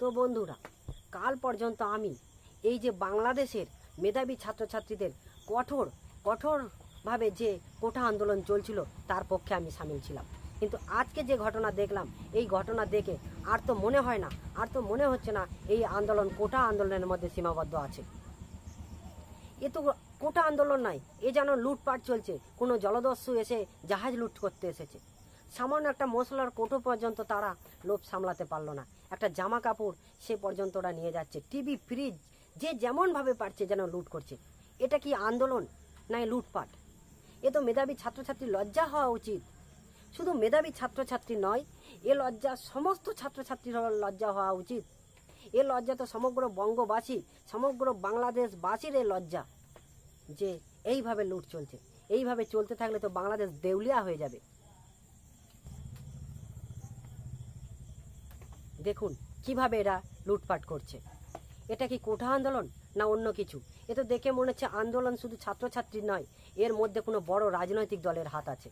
তো বন্ধুরা, কাল পর্যন্ত আমি এই যে বাংলাদেশের মেধাবী ছাত্রছাত্রীদের কঠোরভাবে যে কোটা আন্দোলন চলছিল তার পক্ষে আমি সামিল ছিলাম। কিন্তু আজকে যে ঘটনা দেখলাম, এই ঘটনা দেখে আর তো মনে হচ্ছে না এই আন্দোলন কোটা আন্দোলনের মধ্যে সীমাবদ্ধ আছে। এ তো কোটা আন্দোলন নয়, এ যেন লুটপাট চলছে। কোনো জলদস্যু এসে জাহাজ লুট করতে এসেছে। সামান্য একটা মশলার কোটো পর্যন্ত তারা লোভ সামলাতে পারলো না। একটা জামা কাপড় সে পর্যন্ত ওরা নিয়ে যাচ্ছে। টিভি, ফ্রিজ, যে যেমনভাবে পারছে যেন লুট করছে। এটা কি আন্দোলন নাই লুটপাট? এ তো মেধাবী ছাত্রছাত্রী লজ্জা হওয়া উচিত। শুধু মেধাবী ছাত্রছাত্রী নয়, এ লজ্জা সমস্ত ছাত্রছাত্রীর লজ্জা হওয়া উচিত। এ লজ্জা তো সমগ্র বঙ্গবাসী, সমগ্র বাংলাদেশবাসীর এ লজ্জা যে এইভাবে লুট চলছে। এইভাবে চলতে থাকলে তো বাংলাদেশ দেউলিয়া হয়ে যাবে। দেখুন কিভাবে এরা লুটপাট করছে। এটা কি কোটা আন্দোলন না অন্য কিছু? এ তো দেখে মনে হচ্ছে আন্দোলন শুধু ছাত্রছাত্রী নয়, এর মধ্যে কোনো বড় রাজনৈতিক দলের হাত আছে।